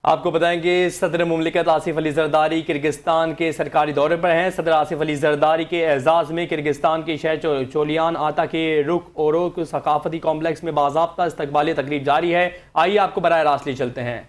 आपको बताएं कि सदर मुमलिकत आसिफ अली जरदारी किर्गिस्तान के सरकारी दौरे पर हैं। सदर आसिफ अली जरदारी के एजाज़ में किर्गिस्तान के शहर चोलियान आता के रुख ओरोक सकाफती कॉम्प्लेक्स में बाज़ाब्ता इस्तकबाली तकरीब जारी है। आइए आपको बराह रास्त ले चलते हैं।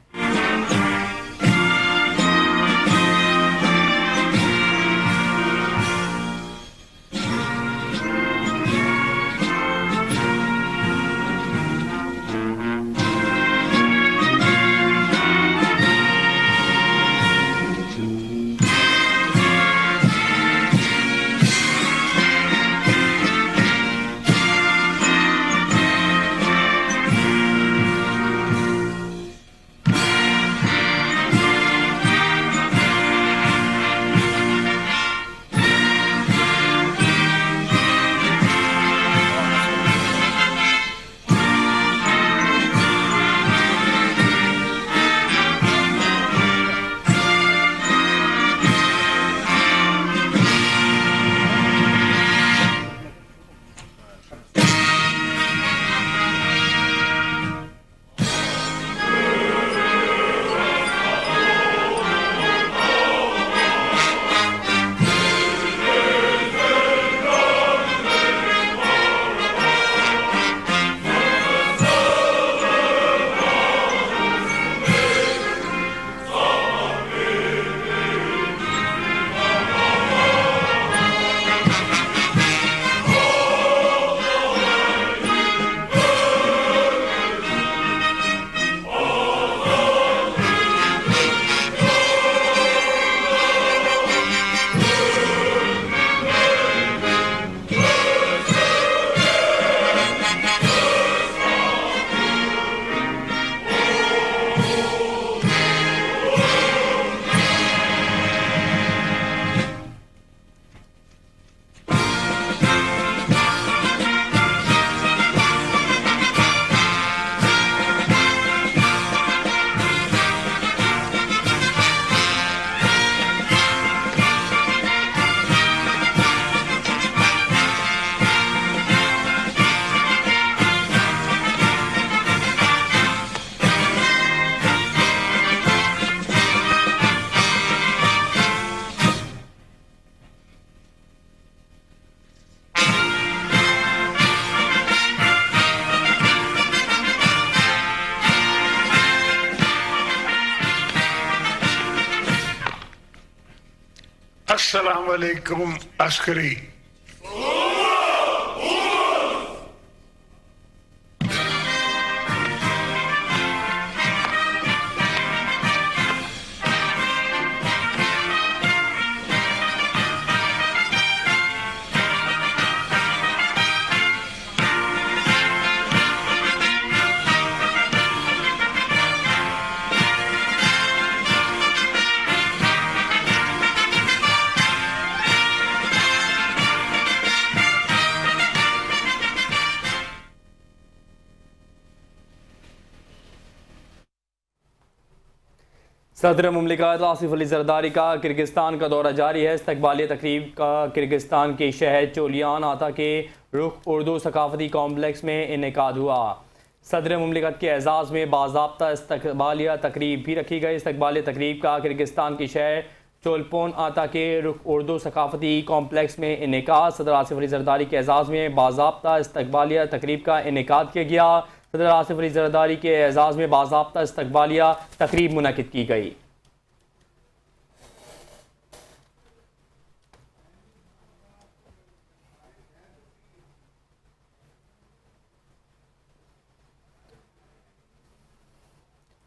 अस्सलाम वालेकुम अस्करी। सदर मुमलिकत आसिफ अली जरदारी का किर्गिस्तान का दौरा जारी है। इस्तकबाली तकरीब का किर्गिस्तान के शहर चोलियान आता के रुख उर्दू सकाफती कॉम्प्लेक्स में इनेकाद हुआ। सदर मुमलिकत के एजाज़ में बाज़ाब्ता इस्तकबालिया तकरीब भी रखी गई। इस्तकबाली तकरीब का किर्गिस्तान के शहर चोलपोन आता के रुख उर्दू सकाफती कॉम्प्लेक्स में इनेकाद। सदर आसिफ अली जरदारी के एजाज़ में बाज़ाब्ता इस्तकबालिया तकरीब का इनेकाद किया गया। सदर आसिफ अली जरदारी के एजाज़ में बाज़ाब्ता इस्तकबालिया तकरीब मुनक़िद की गई।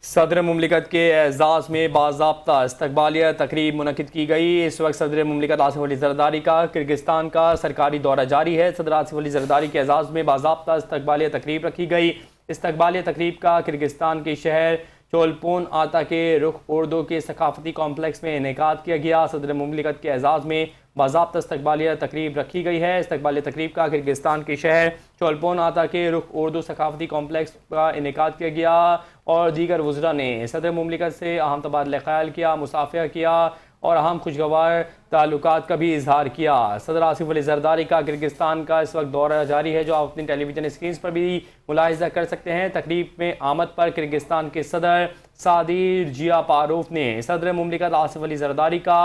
सदर मुमलिकत के एजाज़ में बाज़ाब्ता इस्तकबालिया तकरीब मुनक़िद की गई। इस वक्त सदर मुमलिकत आसिफ अली जरदारी का किर्गिस्तान का सरकारी दौरा जारी है। सदर आसिफ अली जरदारी के एजाज़ में बाज़ाब्ता इस्तकबालिया तकरीब रखी गई। इस्तकबालिया तकरीब का किर्गिस्तान के शहर चोलपोन आता के रुख उर्दू के सकाफती कॉम्प्लेक्स में इनेकाद किया गया। सदर मुमलिकत के एजाज़ में बाज़ाब्ता इस्तकबालिया तकरीब रखी गई है। इस्तकबालिया तकरीब का किर्गिस्तान के शहर चोलपोन आता के रुख उर्दू सकाफती कॉम्प्लेक्स का इनेकाद किया गया और दीगर वज़रा ने सदर मुमलिकत से अहम तबादला ख़याल किया, मुसाफ़िया किया और अहम खुशगवार ताल्लुकात का भी इजहार किया। सदर आसिफ अली जरदारी का किर्गिस्तान का इस वक्त दौरा जारी है, जो आप अपनी टेलीविजन स्क्रीन पर भी मुलाहिजा कर सकते हैं। तकरीब में आमद पर किर्गिस्तान के सदर सादिर जियापारोफ ने सदर मुमलिकत आसिफ अली जरदारी का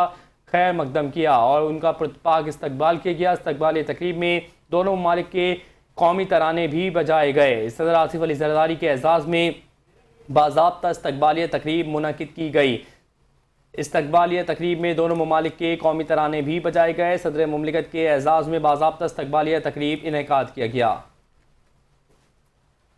खैर मकदम किया और उनका पुरतपाक इस्तकबाल किया गया। इस्तकबाली तकरीब में दोनों ममालिक के कौमी तराने भी बजाए गए। सदर आसिफ अली जरदारी के एजाज़ में बाज़ाब्ता इस्तकबालिया तकरीब मुनक़िद की गई। इस्तकबालिया तकरीब में दोनों ममालिक के कौमी तराने भी बजाए गए। सदर मुमलिकत के एजाज़ में बाज़ाब्ता इस्तकबालिया तकरीब इनेकाद किया गया।